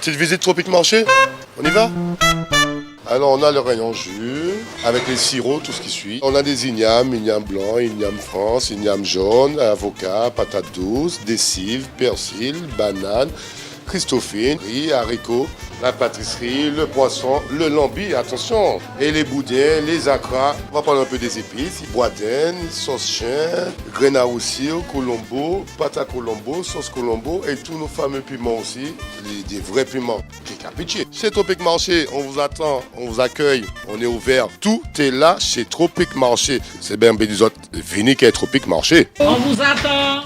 Petite visite Tropique Marché, on y va? Alors on a le rayon jus, avec les sirops, tout ce qui suit. On a des ignames blanc, igname France, igname jaune, avocat, patates douces, des cives, persil, bananes, christophine, riz, haricots, la pâtisserie, le poisson, le lambi, attention, et les boudins, les acras. On va parler un peu des épices, boudin, sauce chien, graines à roussir, colombo, pâte à colombo, sauce colombo et tous nos fameux piments aussi, des vrais piments. Pitié. Chez Tropique Marché, on vous attend, on vous accueille, on est ouvert. Tout est là chez Tropique Marché. C'est bien des autres, venez qu'à Tropique Marché. On vous attend.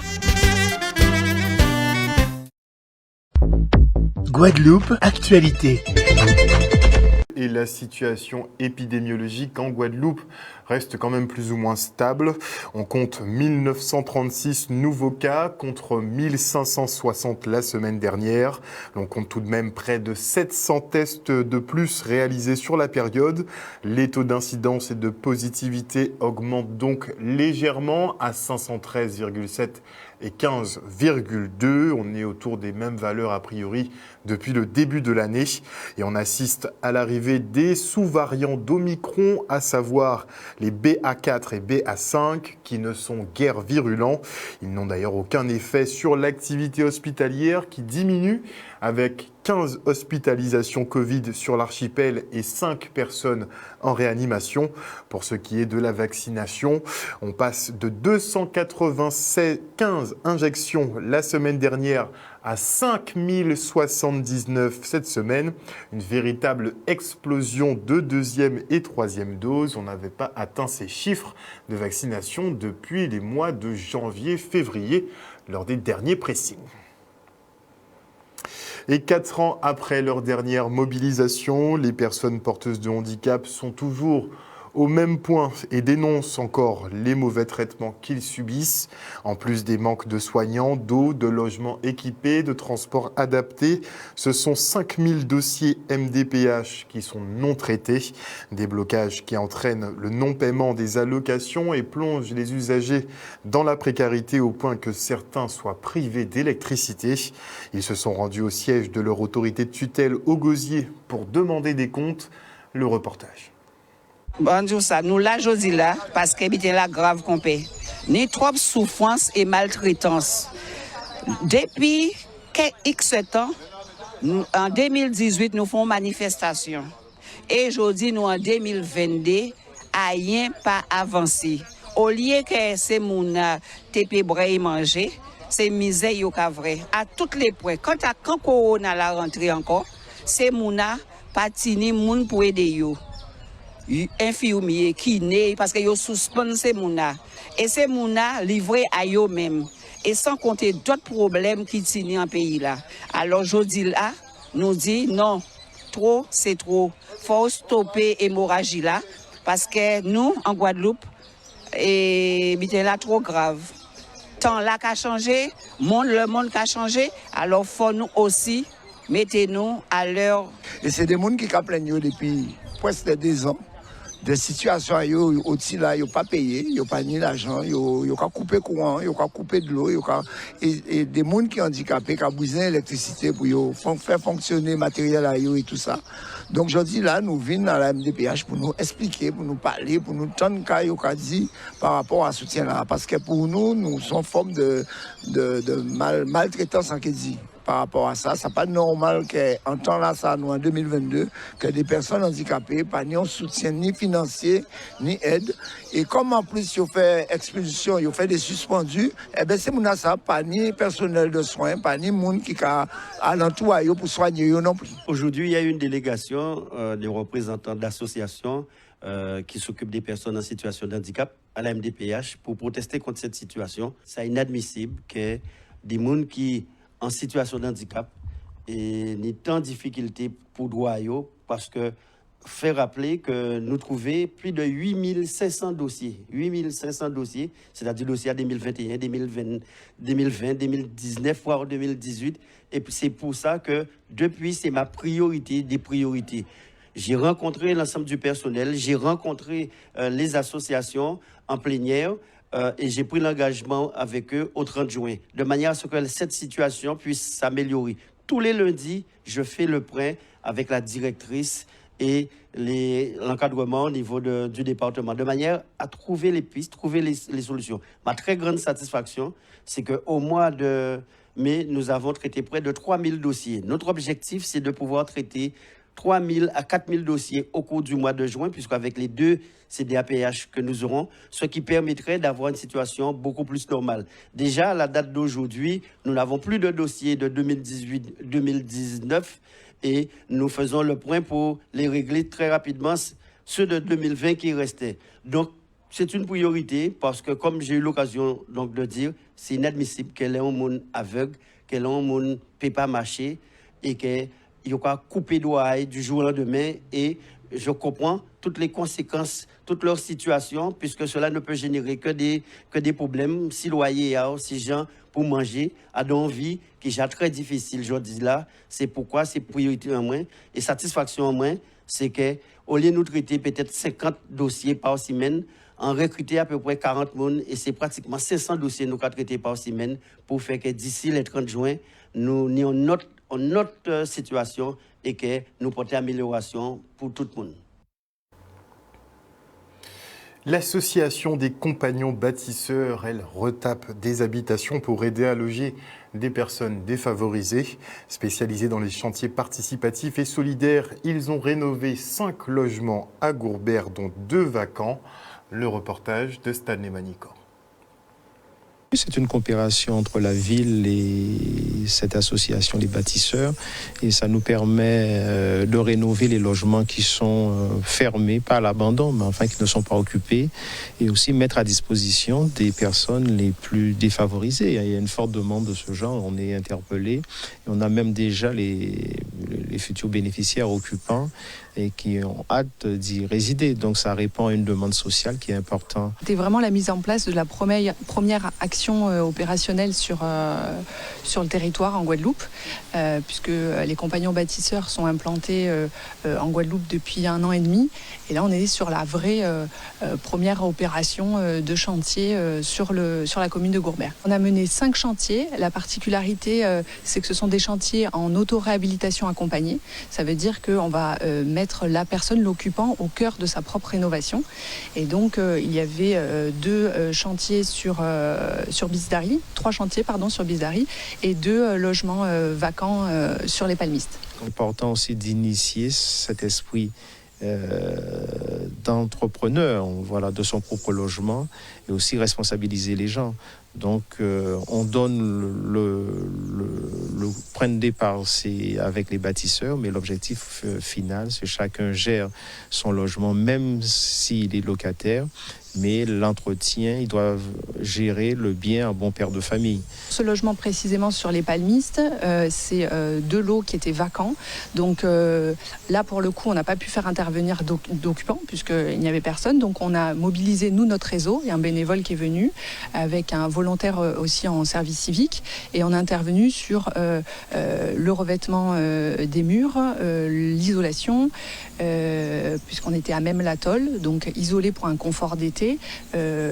Guadeloupe, actualité. Et la situation épidémiologique en Guadeloupe reste quand même plus ou moins stable. On compte 1936 nouveaux cas contre 1560 la semaine dernière. On compte tout de même près de 700 tests de plus réalisés sur la période. Les taux d'incidence et de positivité augmentent donc légèrement à 513,7 et 15,2. On est autour des mêmes valeurs a priori depuis le début de l'année. Et on assiste à l'arrivée des sous-variants d'Omicron, à savoir les BA4 et BA5, qui ne sont guère virulents. Ils n'ont d'ailleurs aucun effet sur l'activité hospitalière qui diminue, avec 15 hospitalisations Covid sur l'archipel et 5 personnes en réanimation. Pour ce qui est de la vaccination, on passe de 295 injections la semaine dernière à 5079 cette semaine. Une véritable explosion de deuxième et troisième doses. On n'avait pas atteint ces chiffres de vaccination depuis les mois de janvier-février lors des derniers pressings. Et 4 ans après leur dernière mobilisation, les personnes porteuses de handicap sont toujours au même point et dénoncent encore les mauvais traitements qu'ils subissent, en plus des manques de soignants, d'eau, de logements équipés, de transports adaptés. Ce sont 5000 dossiers MDPH qui sont non traités, des blocages qui entraînent le non-paiement des allocations et plongent les usagers dans la précarité au point que certains soient privés d'électricité. Ils se sont rendus au siège de leur autorité de tutelle au Gosier pour demander des comptes. Le reportage. Bonjour, ça nous là aujourd'hui là parce que c'est la grave qu'on paie. Ni trop souffrance et maltraitance. Depuis X temps, en 2018 nous faisons manifestation et aujourd'hui nous en 2022 rien pas avancé. Au lieu que ces mouna TP bray manger, c'est misère yo ka vrai à toutes les points. Quand corona la rentrée encore, ces mouna patini moun pour aider yo. Infirmier, kiné, parce que yo suspend ces mouna. Et ces mouna livrés à eux même. Et sans compter d'autres problèmes qui tiennent en pays là. Alors aujourd'hui là, nous dit non, trop c'est trop. Faut stopper l'hémorragie là. Parce que nous, en Guadeloupe, et c'est là trop grave. Tant là qu'a changé, le monde qu'a changé, alors faut nous aussi mettez-nous à l'heure. Et c'est des gens qui plaignent depuis presque 2 ans. Des situations aussi là, ils n'ont pas payé, ils n'ont pas ni l'argent, ils ont coupé le courant, ils ont coupé de l'eau, et des gens qui sont handicapés, qui ont besoin d'électricité pour faire fonctionner le matériel et tout ça. Donc je dis là, nous venons à la MDPH pour nous expliquer, pour nous parler, pour nous tendre ce dit par rapport à ce soutien là. Parce que pour nous, nous sommes forme de maltraitance en dit. Par rapport à ça, c'est pas normal qu'en temps là, ça, nous en 2022, que des personnes handicapées, pas ni un soutien ni financier, ni aide. Et comme en plus, ils ont fait expulsion, ils ont fait des suspendus, eh bien, c'est mon ça, pas ni personnel de soins, pas ni monde qui a alentour pour soigner eux non plus. Aujourd'hui, il y a une délégation des représentants d'associations qui s'occupent des personnes en situation de handicap à la MDPH pour protester contre cette situation. C'est inadmissible que des gens qui en situation de handicap et ni tant de difficultés pour droit parce que fait rappeler que nous trouvons plus de 8500 dossiers. 8500 dossiers, c'est-à-dire dossiers 2021, 2020, 2019, voire 2018. Et puis c'est pour ça que depuis, c'est ma priorité des priorités. J'ai rencontré l'ensemble du personnel, j'ai rencontré les associations en plénière. Et j'ai pris l'engagement avec eux au 30 juin, de manière à ce que cette situation puisse s'améliorer. tous les lundis, je fais le point avec la directrice et l'encadrement au niveau du département, de manière à trouver les pistes, trouver les solutions. Ma très grande satisfaction, c'est qu'au mois de mai, nous avons traité près de 3000 dossiers. Notre objectif, c'est de pouvoir traiter 3000 à 4000 dossiers au cours du mois de juin, puisqu'avec les 2 CDAPH que nous aurons, ce qui permettrait d'avoir une situation beaucoup plus normale. Déjà, à la date d'aujourd'hui, nous n'avons plus de dossiers de 2018-2019 et nous faisons le point pour les régler très rapidement, ceux de 2020 qui restaient. Donc, c'est une priorité parce que, comme j'ai eu l'occasion donc de dire, c'est inadmissible qu'elle ait un monde aveugle, qu'elle ait un monde ne peut pas marcher et qu'elle il y a coupé d'oreille du jour au lendemain et je comprends toutes les conséquences, toute leur situation, puisque cela ne peut générer que des problèmes. Si loyer, si gens pour manger, à une vie qui est déjà très difficile, je dis là, c'est pourquoi c'est priorité en moins et satisfaction en moins, c'est qu'au lieu de nous traiter peut-être 50 dossiers par semaine, en recruter à peu près 40 personnes et c'est pratiquement 500 dossiers nous avons traités par semaine pour faire que d'ici le 30 juin, nous ayons notre situation et que nous portons amélioration pour tout le monde. L'association des compagnons bâtisseurs, elle retape des habitations pour aider à loger des personnes défavorisées. Spécialisés dans les chantiers participatifs et solidaires, ils ont rénové 5 logements à Gourbert, dont 2 vacants. Le reportage de Stanley Manicor. C'est une coopération entre la ville et cette association, les bâtisseurs, et ça nous permet de rénover les logements qui sont fermés, pas à l'abandon, mais enfin qui ne sont pas occupés, et aussi mettre à disposition des personnes les plus défavorisées. Il y a une forte demande de ce genre, on est interpellé, et on a même déjà les futurs bénéficiaires occupants et qui ont hâte d'y résider. Donc ça répond à une demande sociale qui est importante. C'était vraiment la mise en place de la première action opérationnelle sur le territoire en Guadeloupe, puisque les compagnons bâtisseurs sont implantés en Guadeloupe depuis 1 an et demi. Et là, on est sur la vraie première opération de chantier sur la commune de Gourbert. On a mené 5 chantiers. La particularité, c'est que ce sont des chantiers en auto-réhabilitation accompagnée. Ça veut dire qu'on va mettre la personne, l'occupant, au cœur de sa propre rénovation. Et donc, il y avait 2 chantiers sur Bisdari, 3 chantiers sur Bisdari et 2 logements vacants sur les Palmistes. Important aussi d'initier cet esprit d'entrepreneur, voilà, de son propre logement et aussi responsabiliser les gens. Donc on donne le point de départ, c'est avec les bâtisseurs, mais l'objectif final, c'est chacun gère son logement, même s'il est locataire, mais l'entretien, ils doivent gérer le bien en bon père de famille. Ce logement précisément sur les Palmistes, c'est 2 lots qui étaient vacants. Donc là, pour le coup, on n'a pas pu faire intervenir d'occupants puisqu'il n'y avait personne. Donc on a mobilisé, nous, notre réseau. Il y a un bénévole qui est venu avec un volontaire aussi en service civique. Et on a intervenu sur le revêtement des murs, l'isolation, puisqu'on était à même l'atoll, donc isolé pour un confort d'été.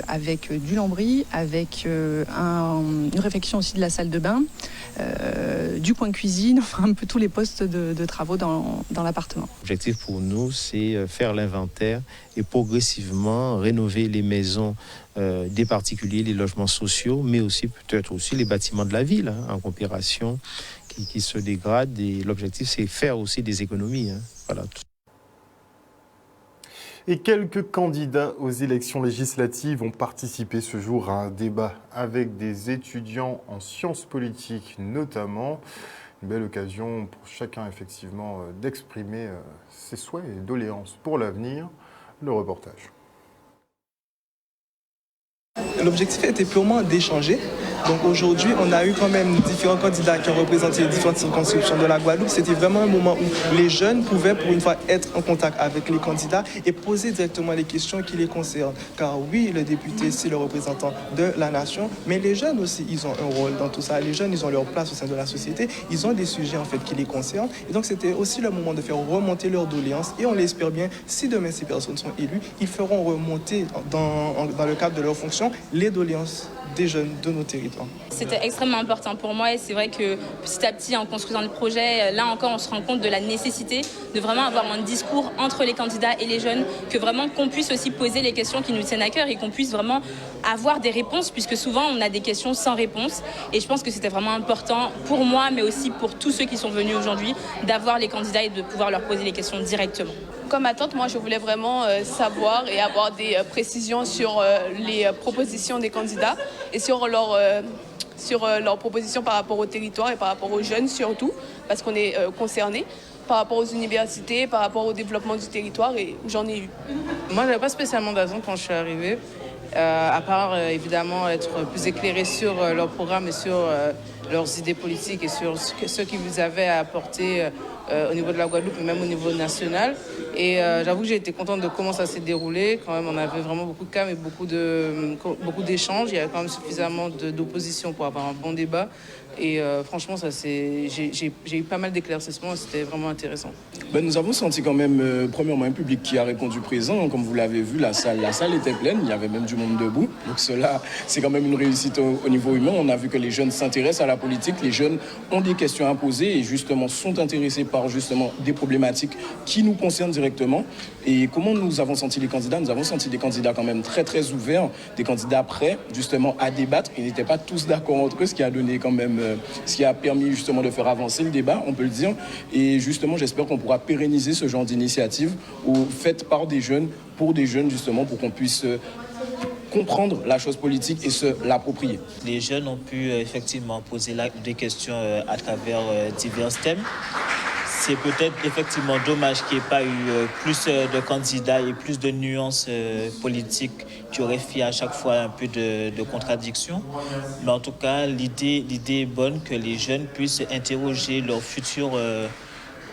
Avec du lambris, avec une réfection aussi de la salle de bain, du coin cuisine, enfin un peu tous les postes de travaux dans l'appartement. L'objectif pour nous, c'est faire l'inventaire et progressivement rénover les maisons des particuliers, les logements sociaux, mais aussi peut-être aussi les bâtiments de la ville en coopération qui se dégradent. Et l'objectif, c'est faire aussi des économies. Voilà. Et quelques candidats aux élections législatives ont participé ce jour à un débat avec des étudiants en sciences politiques notamment. Une belle occasion pour chacun effectivement d'exprimer ses souhaits et doléances pour l'avenir. Le reportage. L'objectif était purement d'échanger. Donc aujourd'hui, on a eu quand même différents candidats qui ont représenté les différentes circonscriptions de la Guadeloupe. C'était vraiment un moment où les jeunes pouvaient pour une fois être en contact avec les candidats et poser directement les questions qui les concernent. Car oui, le député, c'est le représentant de la nation, mais les jeunes aussi, ils ont un rôle dans tout ça. Les jeunes, ils ont leur place au sein de la société. Ils ont des sujets en fait qui les concernent. Et donc c'était aussi le moment de faire remonter leurs doléances. Et on l'espère bien, si demain ces personnes sont élues, ils feront remonter dans le cadre de leur fonction les doléances des jeunes de nos territoires. C'était extrêmement important pour moi et c'est vrai que petit à petit, en construisant le projet, là encore, on se rend compte de la nécessité de vraiment avoir un discours entre les candidats et les jeunes, que vraiment qu'on puisse aussi poser les questions qui nous tiennent à cœur et qu'on puisse vraiment avoir des réponses, puisque souvent on a des questions sans réponse. Et je pense que c'était vraiment important pour moi, mais aussi pour tous ceux qui sont venus aujourd'hui, d'avoir les candidats et de pouvoir leur poser les questions directement. Comme attente, moi je voulais vraiment savoir et avoir des précisions sur les propositions des candidats et sur leurs propositions par rapport au territoire et par rapport aux jeunes surtout, parce qu'on est concernés, par rapport aux universités, par rapport au développement du territoire, et j'en ai eu. Moi, je n'avais pas spécialement d'attente quand je suis arrivée, à part évidemment être plus éclairée sur leur programme et sur leurs idées politiques et sur ce qu'ils vous avaient à apporter au niveau de la Guadeloupe et même au niveau national. Et j'avoue que j'ai été contente de comment ça s'est déroulé. Quand même, on avait vraiment beaucoup de calme et beaucoup d'échanges. Il y avait quand même suffisamment d'opposition pour avoir un bon débat. Et franchement, j'ai eu pas mal d'éclaircissements et c'était vraiment intéressant. Nous avons senti quand même, premièrement, un public qui a répondu présent. Comme vous l'avez vu, la salle était pleine. Il y avait même du monde debout. Donc cela, c'est quand même une réussite au niveau humain. On a vu que les jeunes s'intéressent à la politique. Les jeunes ont des questions à poser et justement sont intéressés par justement des problématiques qui nous concernent directement. Et comment nous avons senti les candidats? Nous avons senti des candidats quand même très très ouverts, des candidats prêts justement à débattre. Ils n'étaient pas tous d'accord entre eux, ce qui a donné quand même, ce qui a permis justement de faire avancer le débat, on peut le dire. Et justement, j'espère qu'on pourra pérenniser ce genre d'initiative faites par des jeunes, pour des jeunes justement, pour qu'on puisse comprendre la chose politique et se l'approprier. Les jeunes ont pu effectivement poser des questions à travers divers thèmes. C'est peut-être effectivement dommage qu'il n'y ait pas eu plus de candidats et plus de nuances politiques qui auraient fait à chaque fois un peu de contradiction. Mais en tout cas, l'idée est bonne que les jeunes puissent interroger leurs futurs,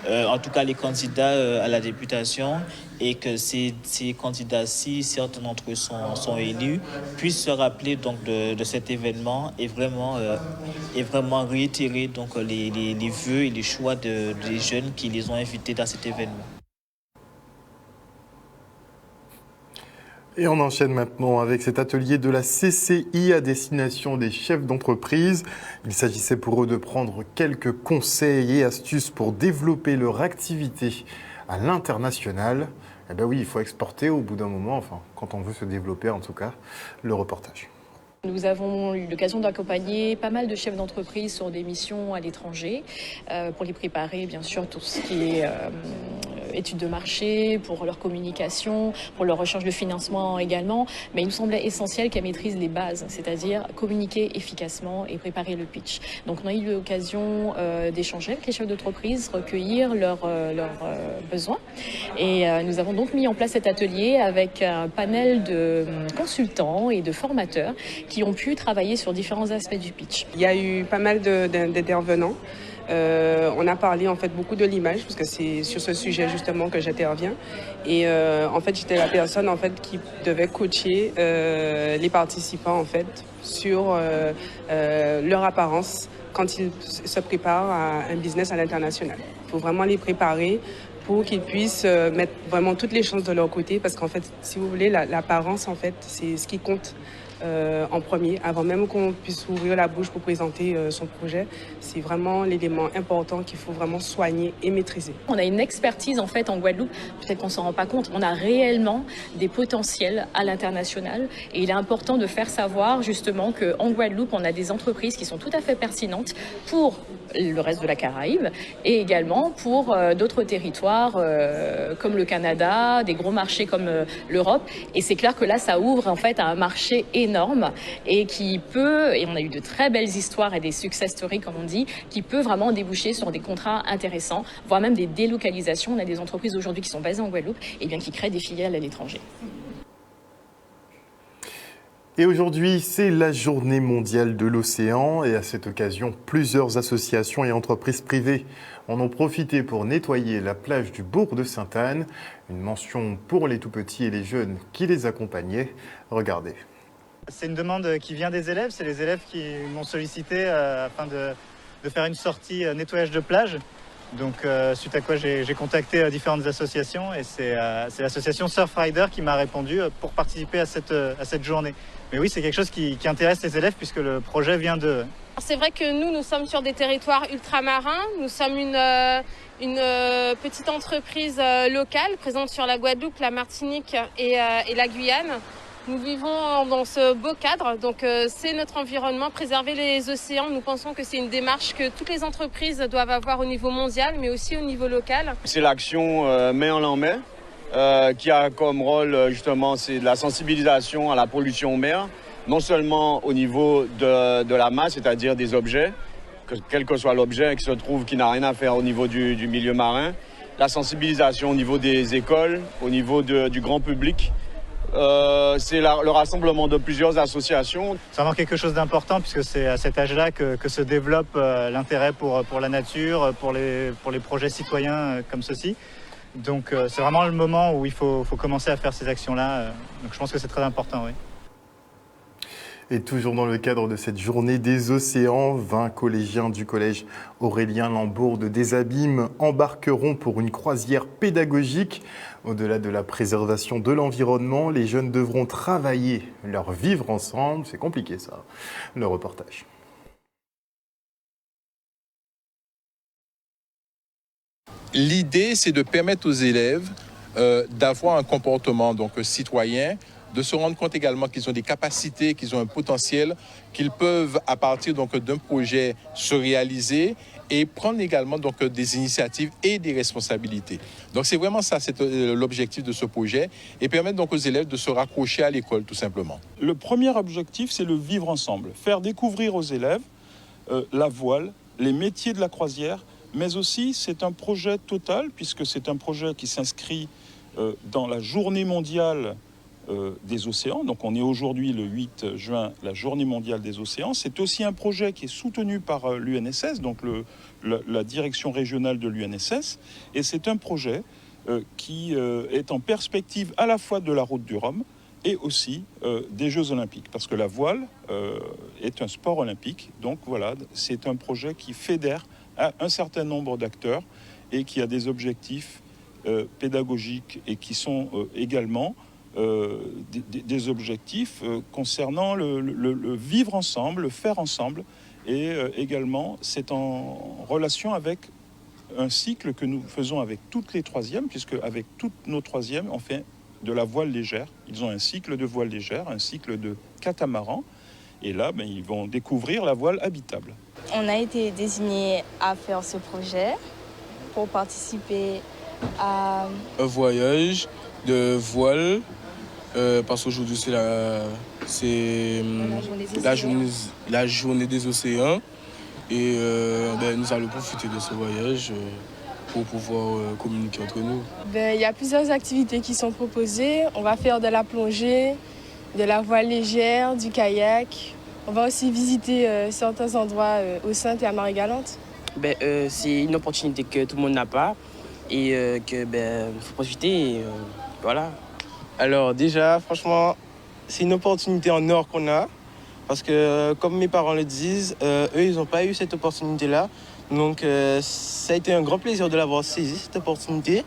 en tout cas les candidats à la députation, et que ces candidats, si certains d'entre eux sont élus, puissent se rappeler donc de cet événement et vraiment réitérer donc les vœux et les choix des jeunes qui les ont invités dans cet événement. Et on enchaîne maintenant avec cet atelier de la CCI à destination des chefs d'entreprise. Il s'agissait pour eux de prendre quelques conseils et astuces pour développer leur activité à l'international. Eh bien oui, il faut exporter au bout d'un moment, enfin, quand on veut se développer en tout cas, le reportage. Nous avons eu l'occasion d'accompagner pas mal de chefs d'entreprise sur des missions à l'étranger pour les préparer, bien sûr, tout ce qui est études de marché, pour leur communication, pour leur recherche de financement également. Mais il nous semblait essentiel qu'elles maîtrisent les bases, c'est-à-dire communiquer efficacement et préparer le pitch. Donc on a eu l'occasion d'échanger avec les chefs d'entreprise, recueillir leurs besoins. Et nous avons donc mis en place cet atelier avec un panel de consultants et de formateurs qui ont pu travailler sur différents aspects du pitch. Il y a eu pas mal d'intervenants. On a parlé en fait beaucoup de l'image parce que c'est sur ce sujet justement que j'interviens et en fait j'étais la personne en fait qui devait coacher les participants en fait sur leur apparence quand ils se préparent à un business à l'international. Il faut vraiment les préparer pour qu'ils puissent mettre vraiment toutes les chances de leur côté parce qu'en fait si vous voulez l'apparence en fait c'est ce qui compte. En premier, avant même qu'on puisse ouvrir la bouche pour présenter son projet, c'est vraiment l'élément important qu'il faut vraiment soigner et maîtriser. On a une expertise en fait en Guadeloupe, peut-être qu'on s'en rend pas compte, on a réellement des potentiels à l'international et il est important de faire savoir justement qu'en Guadeloupe, on a des entreprises qui sont tout à fait pertinentes pour le reste de la Caraïbe et également pour d'autres territoires comme le Canada, des gros marchés comme l'Europe et c'est clair que là ça ouvre en fait à un marché énorme et qui peut, et on a eu de très belles histoires et des success stories comme on dit, qui peut vraiment déboucher sur des contrats intéressants, voire même des délocalisations. On a des entreprises aujourd'hui qui sont basées en Guadeloupe et bien qui créent des filiales à l'étranger. Et aujourd'hui, c'est la journée mondiale de l'océan et à cette occasion, plusieurs associations et entreprises privées en ont profité pour nettoyer la plage du bourg de Sainte-Anne. Une mention pour les tout-petits et les jeunes qui les accompagnaient. Regardez. C'est une demande qui vient des élèves. C'est les élèves qui m'ont sollicité afin de faire une sortie nettoyage de plage. Donc suite à quoi j'ai contacté différentes associations et c'est l'association Surfrider qui m'a répondu pour participer à cette journée. Mais oui, c'est quelque chose qui intéresse les élèves puisque le projet vient de... C'est vrai que nous sommes sur des territoires ultramarins. Nous sommes une petite entreprise locale présente sur la Guadeloupe, la Martinique et la Guyane. Nous vivons dans ce beau cadre, donc c'est notre environnement, préserver les océans. Nous pensons que c'est une démarche que toutes les entreprises doivent avoir au niveau mondial, mais aussi au niveau local. C'est l'action main en main qui a comme rôle justement c'est de la sensibilisation à la pollution en mer, non seulement au niveau de la masse, c'est-à-dire des objets, quel que soit l'objet qui se trouve, qui n'a rien à faire au niveau du milieu marin, la sensibilisation au niveau des écoles, au niveau du grand public. C'est le rassemblement de plusieurs associations. C'est vraiment quelque chose d'important puisque c'est à cet âge-là que se développe l'intérêt pour la nature, pour les projets citoyens comme ceci. Donc c'est vraiment le moment où il faut commencer à faire ces actions-là. Donc je pense que c'est très important, oui. Et toujours dans le cadre de cette journée des océans, 20 collégiens du collège Aurélien Lambourd de Desabîmes embarqueront pour une croisière pédagogique. Au-delà de la préservation de l'environnement, les jeunes devront travailler leur vivre ensemble. C'est compliqué ça, le reportage. L'idée, c'est de permettre aux élèves d'avoir un comportement citoyen, de se rendre compte également qu'ils ont des capacités, qu'ils ont un potentiel, qu'ils peuvent, à partir d'un projet, se réaliser et prendre également des initiatives et des responsabilités. Donc c'est vraiment ça, c'est l'objectif de ce projet, et permettre aux élèves de se raccrocher à l'école, tout simplement. Le premier objectif, c'est le vivre ensemble, faire découvrir aux élèves la voile, les métiers de la croisière, mais aussi c'est un projet total, puisque c'est un projet qui s'inscrit dans la journée mondiale des océans. Donc on est aujourd'hui le 8 juin, la journée mondiale des océans. C'est aussi un projet qui est soutenu par l'UNSS, donc la direction régionale de l'UNSS. Et c'est un projet qui est en perspective à la fois de la route du Rhum et aussi des Jeux olympiques. Parce que la voile est un sport olympique. Donc voilà, c'est un projet qui fédère un certain nombre d'acteurs et qui a des objectifs pédagogiques et qui sont également des objectifs concernant le vivre ensemble, le faire ensemble, et également c'est en relation avec un cycle que nous faisons avec toutes les troisièmes, puisque avec toutes nos troisièmes on fait de la voile légère. Ils ont un cycle de voile légère, un cycle de catamaran, et là ils vont découvrir la voile habitable. On a été désignés à faire ce projet pour participer à un voyage de voile. Parce qu'aujourd'hui c'est la journée des océans et nous allons profiter de ce voyage pour pouvoir communiquer entre nous. Il y a plusieurs activités qui sont proposées. On va faire de la plongée, de la voile légère, du kayak. On va aussi visiter certains endroits aux Saintes et à Marie-Galante. C'est une opportunité que tout le monde n'a pas et qu'il faut profiter et voilà. Alors déjà, franchement, c'est une opportunité en or qu'on a. Parce que, comme mes parents le disent, eux, ils n'ont pas eu cette opportunité-là. Donc, ça a été un grand plaisir de l'avoir saisi, cette opportunité.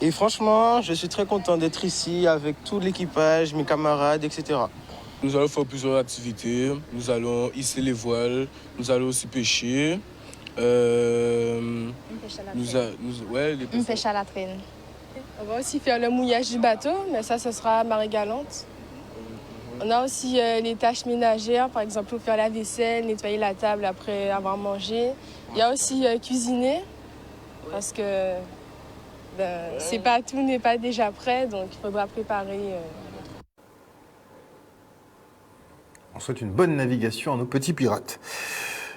Et franchement, je suis très content d'être ici avec tout l'équipage, mes camarades, etc. Nous allons faire plusieurs activités. Nous allons hisser les voiles. Nous allons aussi pêcher. Une pêche à la traîne. On va aussi faire le mouillage du bateau, mais ça, ce sera à Marie-Galante. On a aussi les tâches ménagères, par exemple, faire la vaisselle, nettoyer la table après avoir mangé. Il y a aussi cuisiner, parce que tout n'est pas déjà prêt, donc il faudra préparer. On souhaite une bonne navigation à nos petits pirates.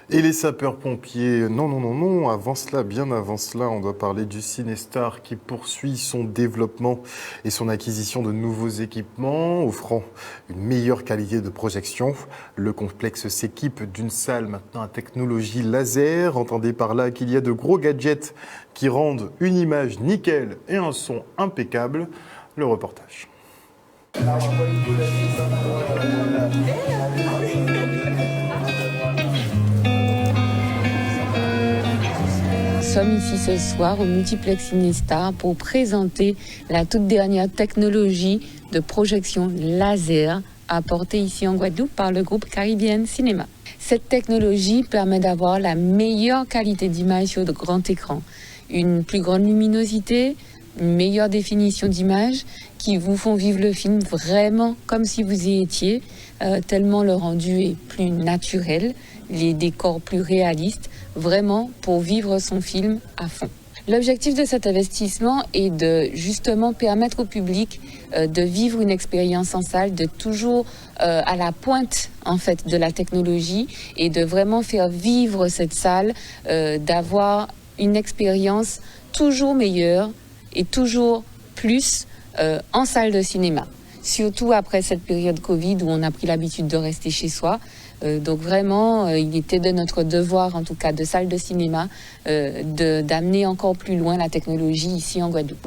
Et les sapeurs-pompiers, non, bien avant cela, on doit parler du Cinestar qui poursuit son développement et son acquisition de nouveaux équipements, offrant une meilleure qualité de projection. Le complexe s'équipe d'une salle maintenant à technologie laser. Entendez par là qu'il y a de gros gadgets qui rendent une image nickel et un son impeccable. Le reportage. sommes ici ce soir au Multiplex Cinestar pour présenter la toute dernière technologie de projection laser apportée ici en Guadeloupe par le groupe Caribbean Cinéma. Cette technologie permet d'avoir la meilleure qualité d'image sur de grands écrans, une plus grande luminosité, une meilleure définition d'image qui vous font vivre le film vraiment comme si vous y étiez, tellement le rendu est plus naturel, les décors plus réalistes, vraiment pour vivre son film à fond. L'objectif de cet investissement est de justement permettre au public de vivre une expérience en salle, de toujours à la pointe en fait de la technologie et de vraiment faire vivre cette salle, d'avoir une expérience toujours meilleure et toujours plus en salle de cinéma. Surtout après cette période Covid où on a pris l'habitude de rester chez soi. Donc vraiment, il était de notre devoir, en tout cas de salle de cinéma, d'amener encore plus loin la technologie ici en Guadeloupe.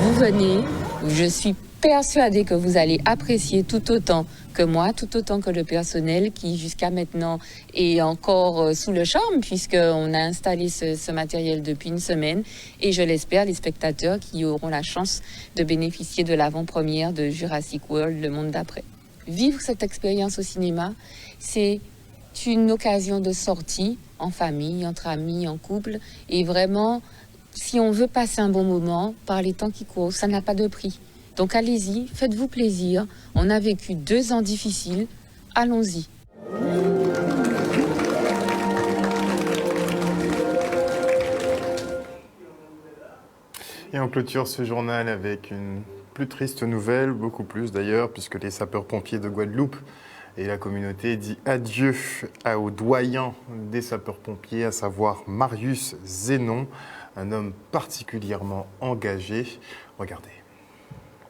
Vous venez, je suis persuadée que vous allez apprécier tout autant que moi, tout autant que le personnel qui jusqu'à maintenant est encore sous le charme puisqu'on a installé ce matériel depuis une semaine et je l'espère les spectateurs qui auront la chance de bénéficier de l'avant-première de Jurassic World, le monde d'après. Vivre cette expérience au cinéma, c'est une occasion de sortie en famille, entre amis, en couple et vraiment, si on veut passer un bon moment par les temps qui courent, ça n'a pas de prix. Donc allez-y, faites-vous plaisir. On a vécu 2 ans difficiles. Allons-y. Et on clôture ce journal avec une plus triste nouvelle, beaucoup plus d'ailleurs, puisque les sapeurs-pompiers de Guadeloupe et la communauté dit adieu au doyen des sapeurs-pompiers, à savoir Marius Zénon, un homme particulièrement engagé. Regardez.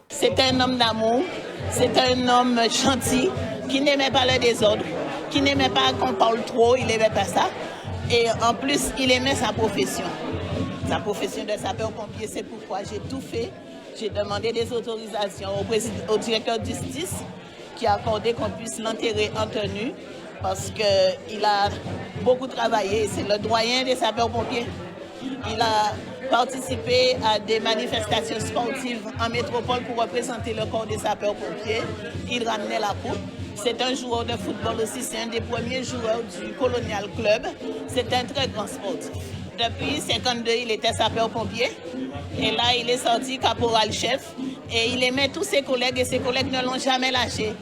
C'est un homme d'amour, c'est un homme gentil, qui n'aimait pas le désordre, qui n'aimait pas qu'on parle trop, il n'aimait pas ça. Et en plus, il aimait sa profession de sapeur-pompier. C'est pourquoi j'ai tout fait. J'ai demandé des autorisations au directeur de justice qui a accordé qu'on puisse l'enterrer en tenue parce qu'il a beaucoup travaillé. C'est le doyen des sapeurs-pompiers. Il a participé à des manifestations sportives en métropole pour représenter le corps des sapeurs-pompiers. Il ramenait la coupe. C'est un joueur de football aussi, c'est un des premiers joueurs du Colonial Club. C'est un très grand sportif. Depuis 1952, il était sapeur-pompier. Et là, il est sorti caporal-chef. Et il aimait tous ses collègues et ses collègues ne l'ont jamais lâché.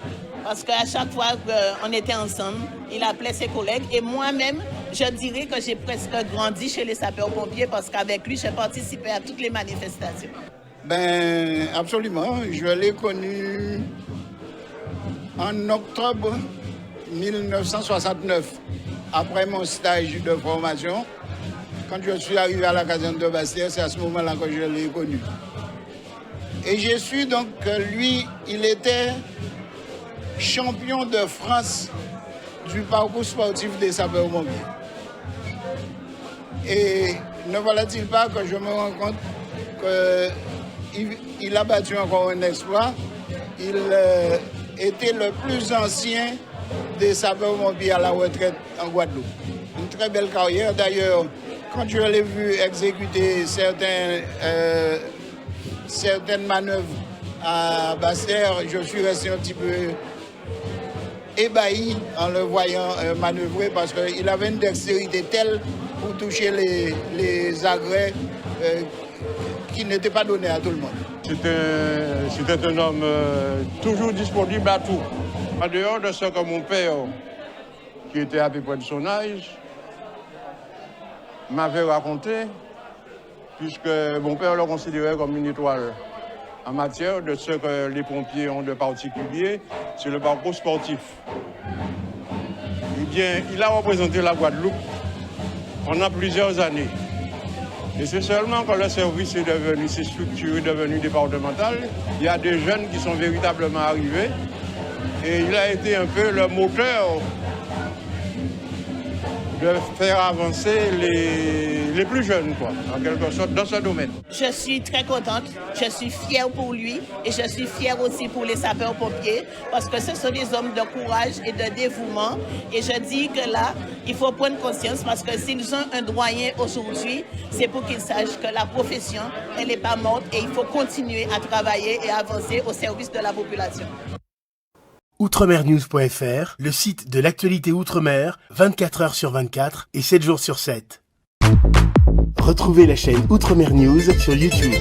Parce qu'à chaque fois qu'on était ensemble, il appelait ses collègues. Et moi-même, je dirais que j'ai presque grandi chez les sapeurs-pompiers parce qu'avec lui, j'ai participé à toutes les manifestations. Ben, absolument. Je l'ai connu en octobre 1969, après mon stage de formation. Quand je suis arrivé à la caserne de Bastère, c'est à ce moment-là que je l'ai connu. Et j'ai su donc que lui, il était champion de France du parcours sportif des sapeurs-pompiers. Et ne voilà-t-il pas que je me rends compte qu'il a battu encore un exploit. Il était le plus ancien des sapeurs-pompiers à la retraite en Guadeloupe. Une très belle carrière. D'ailleurs, quand je l'ai vu exécuter certaines manœuvres à Bastère, je suis resté un petit peu ébahi en le voyant manœuvrer parce qu'il avait une dextérité telle pour toucher les agrès qui n'étaient pas donnés à tout le monde. C'était un homme toujours disponible à tout. En dehors de ce que mon père, qui était à peu près de son âge, m'avait raconté, puisque mon père le considérait comme une étoile en matière de ce que les pompiers ont de particulier, c'est le parcours sportif. Eh bien, il a représenté la Guadeloupe pendant plusieurs années. Et c'est seulement quand le service est devenu, ces structures est devenues départementales, il y a des jeunes qui sont véritablement arrivés. Et il a été un peu le moteur de faire avancer les plus jeunes, quoi, en quelque sorte, dans ce domaine. Je suis très contente, je suis fière pour lui et je suis fière aussi pour les sapeurs-pompiers parce que ce sont des hommes de courage et de dévouement. Et je dis que là, il faut prendre conscience parce que s'ils ont un doyen aujourd'hui, c'est pour qu'ils sachent que la profession, elle n'est pas morte et il faut continuer à travailler et avancer au service de la population. Outremernews.fr, le site de l'actualité Outre-mer, 24 heures sur 24 et 7 jours sur 7. Retrouvez la chaîne Outremer News sur YouTube.